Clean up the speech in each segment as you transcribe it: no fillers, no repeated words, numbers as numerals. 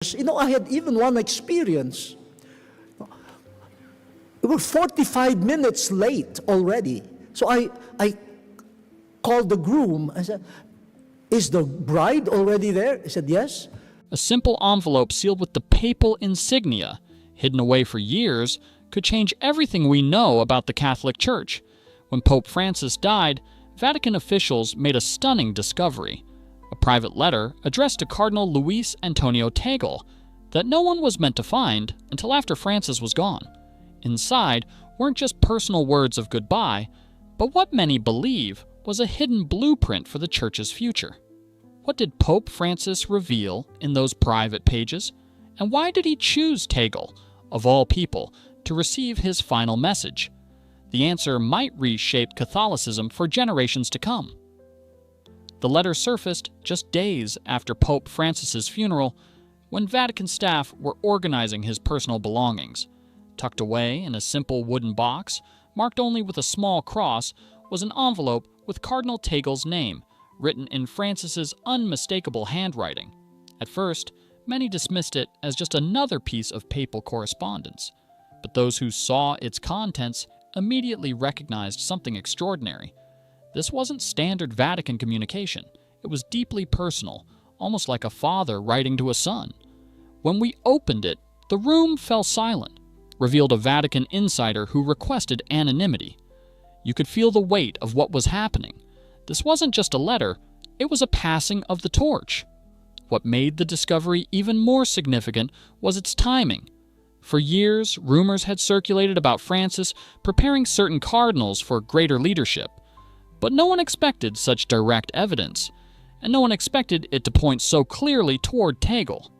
I had even one experience. We were 45 minutes late already. So I called the groom. I said, "Is the bride already there?" He said, "Yes." A simple envelope sealed with the papal insignia, hidden away for years, could change everything we know about the Catholic Church. When Pope Francis died, Vatican officials made a stunning discovery: a private letter addressed to Cardinal Luis Antonio Tagle that no one was meant to find until after Francis was gone. Inside weren't just personal words of goodbye, but what many believe was a hidden blueprint for the Church's future. What did Pope Francis reveal in those private pages? And why did he choose Tagle, of all people, to receive his final message? The answer might reshape Catholicism for generations to come. The letter surfaced just days after Pope Francis's funeral, when Vatican staff were organizing his personal belongings. Tucked away in a simple wooden box, marked only with a small cross, was an envelope with Cardinal Tagle's name, written in Francis's unmistakable handwriting. At first, many dismissed it as just another piece of papal correspondence, but those who saw its contents immediately recognized something extraordinary. This wasn't standard Vatican communication. It was deeply personal, almost like a father writing to a son. When we opened it, the room fell silent, revealed a Vatican insider who requested anonymity. You could feel the weight of what was happening. This wasn't just a letter, it was a passing of the torch. What made the discovery even more significant was its timing. For years, rumors had circulated about Francis preparing certain cardinals for greater leadership. But no one expected such direct evidence, and no one expected it to point so clearly toward Tagle.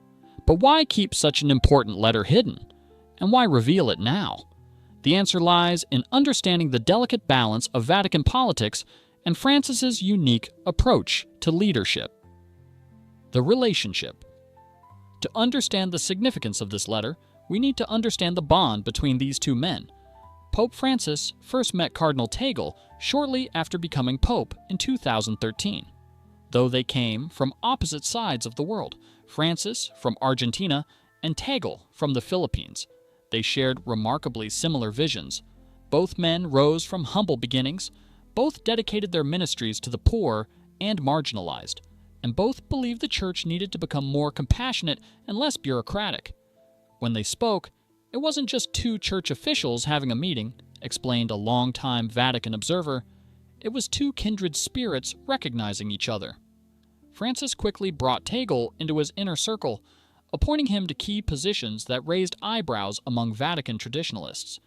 But why keep such an important letter hidden? And why reveal it now? The answer lies in understanding the delicate balance of Vatican politics and Francis's unique approach to leadership. The relationship. To understand the significance of this letter, we need to understand the bond between these two men. Pope Francis first met Cardinal Tagle shortly after becoming Pope in 2013. Though they came from opposite sides of the world, Francis from Argentina and Tagle from the Philippines, they shared remarkably similar visions. Both men rose from humble beginnings, both dedicated their ministries to the poor and marginalized, and both believed the Church needed to become more compassionate and less bureaucratic. When they spoke, it wasn't just two church officials having a meeting, explained a longtime Vatican observer. It was two kindred spirits recognizing each other. Francis quickly brought Tagle into his inner circle, appointing him to key positions that raised eyebrows among Vatican traditionalists.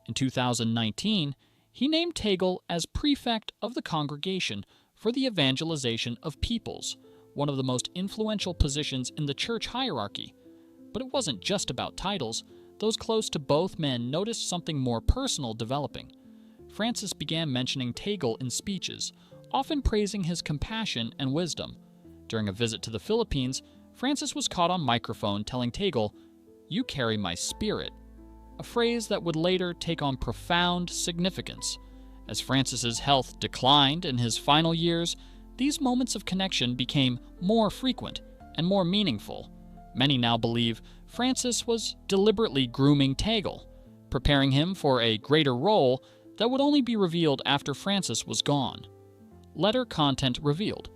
In 2019, he named Tagle as prefect of the Congregation for the Evangelization of Peoples, one of the most influential positions in the church hierarchy. But it wasn't just about titles. Those close to both men noticed something more personal developing. Francis began mentioning Tagle in speeches, often praising his compassion and wisdom. During a visit to the Philippines, Francis was caught on microphone telling Tagle, "You carry my spirit," a phrase that would later take on profound significance. As Francis's health declined in his final years, these moments of connection became more frequent and more meaningful. Many now believe Francis was deliberately grooming Tagle, preparing him for a greater role that would only be revealed after Francis was gone. Letter content revealed.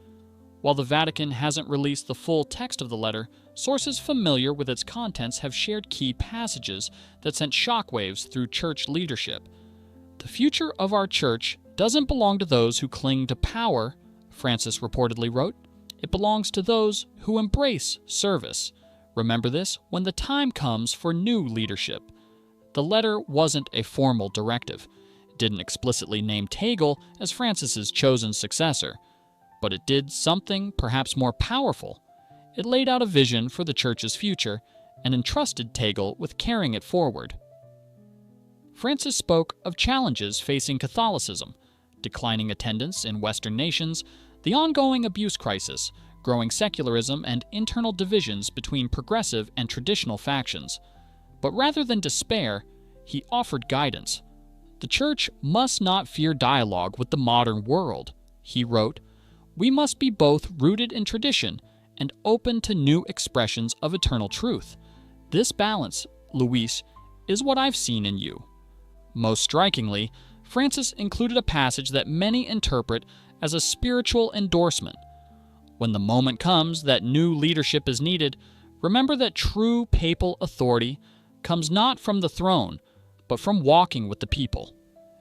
While the Vatican hasn't released the full text of the letter, sources familiar with its contents have shared key passages that sent shockwaves through church leadership. "The future of our church doesn't belong to those who cling to power," Francis reportedly wrote. "It belongs to those who embrace service. Remember this when the time comes for new leadership." The letter wasn't a formal directive. It didn't explicitly name Tagle as Francis's chosen successor. But it did something perhaps more powerful. It laid out a vision for the Church's future and entrusted Tagle with carrying it forward. Francis spoke of challenges facing Catholicism: declining attendance in Western nations, the ongoing abuse crisis, growing secularism, and internal divisions between progressive and traditional factions. But rather than despair, he offered guidance. "The Church must not fear dialogue with the modern world," he wrote. "We must be both rooted in tradition and open to new expressions of eternal truth. This balance, Luis, is what I've seen in you. Most strikingly, Francis included a passage that many interpret as a spiritual endorsement. When the moment comes that new leadership is needed, remember that true papal authority comes not from the throne, but from walking with the people.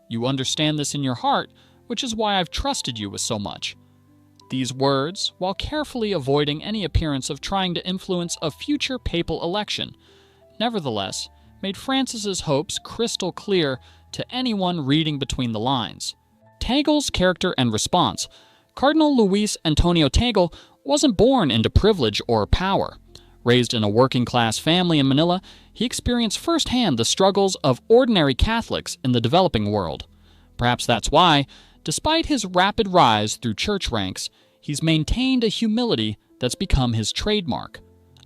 You understand this in your heart, which is why I've trusted you with so much. These words, while carefully avoiding any appearance of trying to influence a future papal election, nevertheless made Francis's hopes crystal clear to anyone reading between the lines. Tagle's character and response. Cardinal Luis Antonio Tagle wasn't born into privilege or power. Raised in a working-class family in Manila, he experienced firsthand the struggles of ordinary Catholics in the developing world. Perhaps that's why, despite his rapid rise through church ranks, he's maintained a humility that's become his trademark.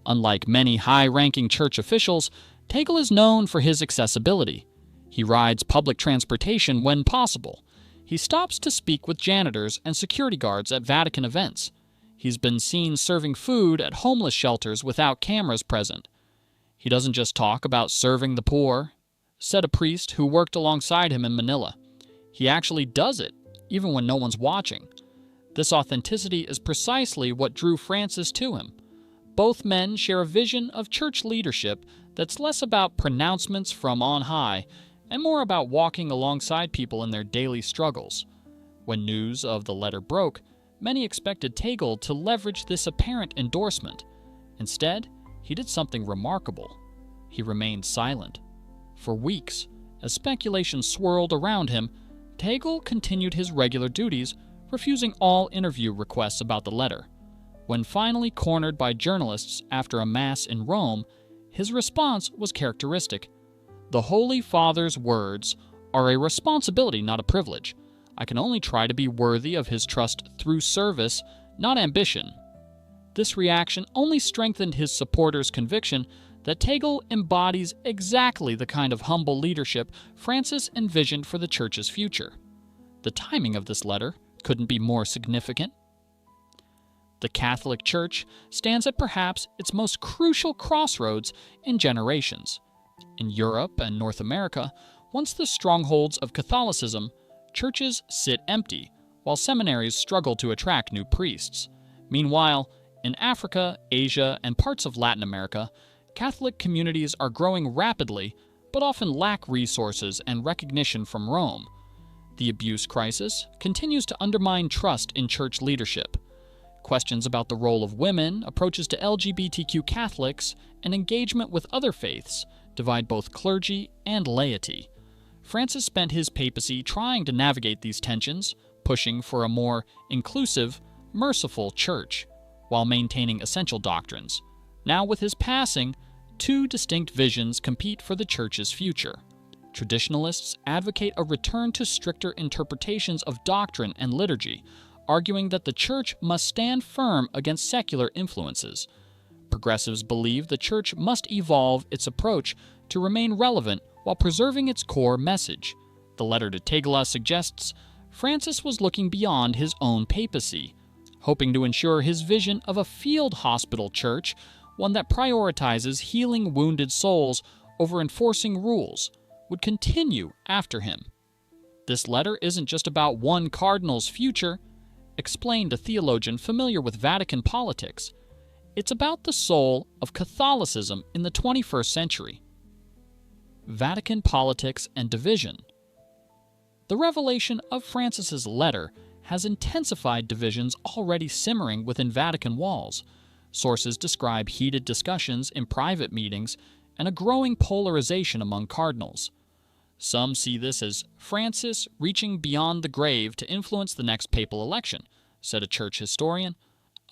Unlike many high-ranking church officials, Tagle is known for his accessibility. He rides public transportation when possible. He stops to speak with janitors and security guards at Vatican events. He's been seen serving food at homeless shelters without cameras present. He doesn't just talk about serving the poor, said a priest who worked alongside him in Manila. He actually does it, even when no one's watching. This authenticity is precisely what drew Francis to him. Both men share a vision of church leadership that's less about pronouncements from on high and more about walking alongside people in their daily struggles. When news of the letter broke, many expected Tagle to leverage this apparent endorsement. Instead, he did something remarkable. He remained silent. For weeks, as speculation swirled around him, Tagle continued his regular duties, refusing all interview requests about the letter. When finally cornered by journalists after a Mass in Rome, his response was characteristic. "The Holy Father's words are a responsibility, not a privilege. I can only try to be worthy of his trust through service, not ambition." This reaction only strengthened his supporters' conviction that Tagle embodies exactly the kind of humble leadership Francis envisioned for the Church's future. The timing of this letter couldn't be more significant. The Catholic Church stands at perhaps its most crucial crossroads in generations. In Europe and North America, once the strongholds of Catholicism, churches sit empty, while seminaries struggle to attract new priests. Meanwhile, in Africa, Asia, and parts of Latin America, Catholic communities are growing rapidly, but often lack resources and recognition from Rome. The abuse crisis continues to undermine trust in church leadership. Questions about the role of women, approaches to LGBTQ Catholics, and engagement with other faiths divide both clergy and laity. Francis spent his papacy trying to navigate these tensions, pushing for a more inclusive, merciful church, while maintaining essential doctrines. Now, with his passing, two distinct visions compete for the Church's future. Traditionalists advocate a return to stricter interpretations of doctrine and liturgy, arguing that the Church must stand firm against secular influences. Progressives believe the Church must evolve its approach to remain relevant while preserving its core message. The letter to Tagle suggests Francis was looking beyond his own papacy, hoping to ensure his vision of a field hospital church, one that prioritizes healing wounded souls over enforcing rules, would continue after him. This letter isn't just about one cardinal's future, explained a theologian familiar with Vatican politics. It's about the soul of Catholicism in the 21st century. Vatican politics and division. The revelation of Francis's letter has intensified divisions already simmering within Vatican walls. Sources describe heated discussions in private meetings and a growing polarization among cardinals. Some see this as Francis reaching beyond the grave to influence the next papal election, said a church historian.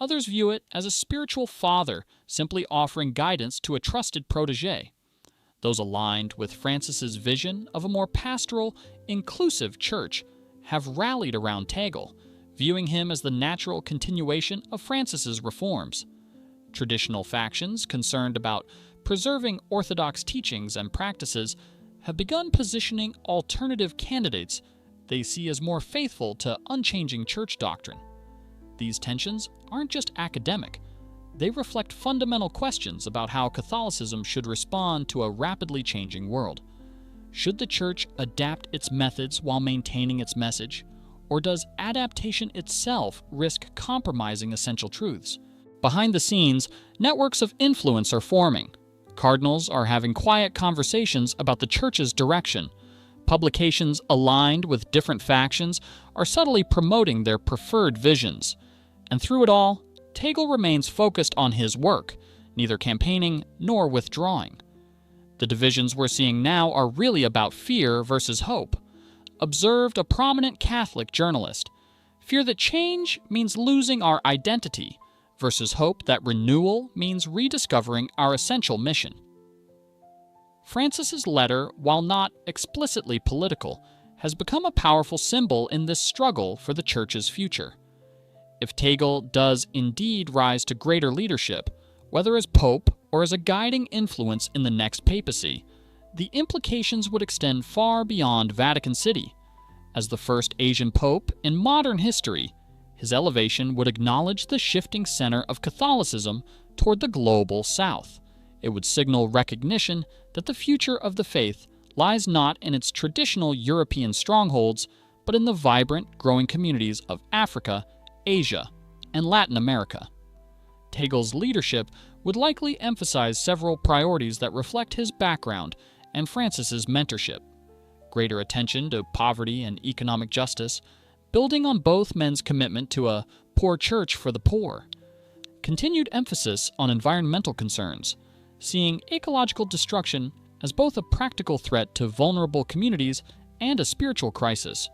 Others view it as a spiritual father simply offering guidance to a trusted protege. Those aligned with Francis's vision of a more pastoral, inclusive church have rallied around Tagle, viewing him as the natural continuation of Francis's reforms. Traditional factions concerned about preserving orthodox teachings and practices have begun positioning alternative candidates they see as more faithful to unchanging church doctrine. These tensions aren't just academic, They reflect fundamental questions about how Catholicism should respond to a rapidly changing world. Should the Church adapt its methods while maintaining its message? Or does adaptation itself risk compromising essential truths? Behind the scenes, networks of influence are forming. Cardinals are having quiet conversations about the Church's direction. Publications aligned with different factions are subtly promoting their preferred visions. And through it all, Tagle remains focused on his work, neither campaigning nor withdrawing. The divisions we're seeing now are really about fear versus hope. Observed a prominent Catholic journalist. Fear that change means losing our identity, versus hope that renewal means rediscovering our essential mission. Francis's letter, while not explicitly political, has become a powerful symbol in this struggle for the Church's future. If Tagle does indeed rise to greater leadership, whether as Pope or as a guiding influence in the next papacy, the implications would extend far beyond Vatican City. As the first Asian Pope in modern history, his elevation would acknowledge the shifting center of Catholicism toward the global South. It would signal recognition that the future of the faith lies not in its traditional European strongholds, but in the vibrant, growing communities of Africa, Asia, and Latin America. Tagle's leadership would likely emphasize several priorities that reflect his background and Francis's mentorship: greater attention to poverty and economic justice, building on both men's commitment to a poor church for the poor, continued emphasis on environmental concerns, seeing ecological destruction as both a practical threat to vulnerable communities and a spiritual crisis,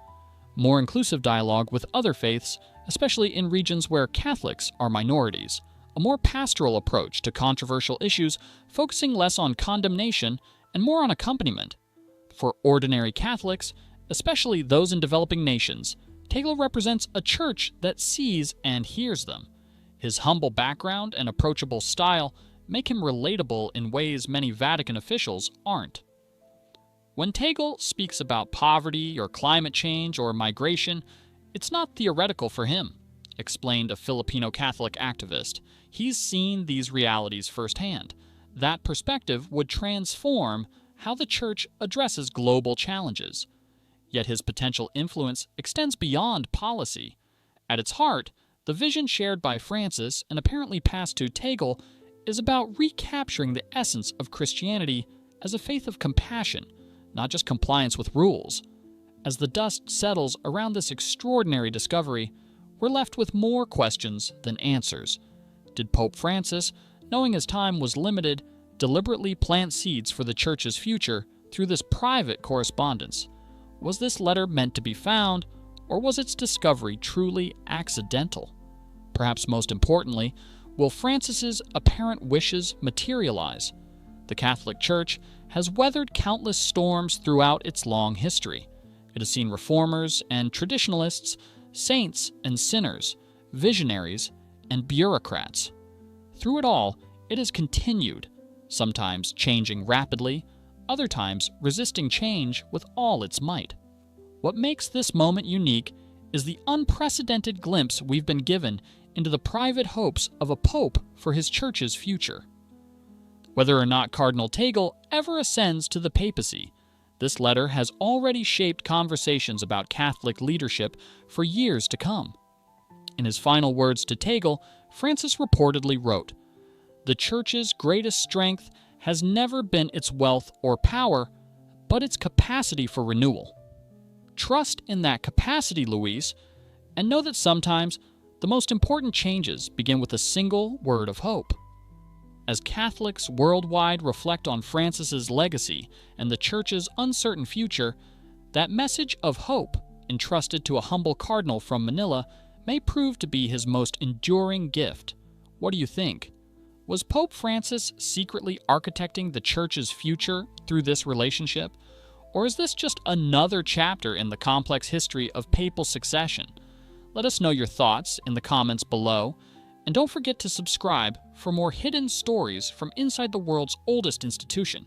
more inclusive dialogue with other faiths, especially in regions where Catholics are minorities, a more pastoral approach to controversial issues focusing less on condemnation and more on accompaniment. For ordinary Catholics, especially those in developing nations, Tagle represents a church that sees and hears them. His humble background and approachable style make him relatable in ways many Vatican officials aren't. When Tagle speaks about poverty or climate change or migration, it's not theoretical for him, explained a Filipino Catholic activist. He's seen these realities firsthand. That perspective would transform how the Church addresses global challenges. Yet his potential influence extends beyond policy. At its heart, the vision shared by Francis and apparently passed to Tagle is about recapturing the essence of Christianity as a faith of compassion, not just compliance with rules. As the dust settles around this extraordinary discovery, we're left with more questions than answers. Did Pope Francis, knowing his time was limited, deliberately plant seeds for the Church's future through this private correspondence? Was this letter meant to be found, or was its discovery truly accidental? Perhaps most importantly, will Francis's apparent wishes materialize? The Catholic Church has weathered countless storms throughout its long history. It has seen reformers and traditionalists, saints and sinners, visionaries and bureaucrats. Through it all, it has continued, sometimes changing rapidly, other times resisting change with all its might. What makes this moment unique is the unprecedented glimpse we've been given into the private hopes of a pope for his church's future. Whether or not Cardinal Tagle ever ascends to the papacy, this letter has already shaped conversations about Catholic leadership for years to come. In his final words to Tagle, Francis reportedly wrote, "The Church's greatest strength has never been its wealth or power, but its capacity for renewal. Trust in that capacity, Luis, and know that sometimes the most important changes begin with a single word of hope." As Catholics worldwide reflect on Francis's legacy and the Church's uncertain future, that message of hope, entrusted to a humble cardinal from Manila, may prove to be his most enduring gift. What do you think? Was Pope Francis secretly architecting the Church's future through this relationship? Or is this just another chapter in the complex history of papal succession? Let us know your thoughts in the comments below, and don't forget to subscribe for more hidden stories from inside the world's oldest institution.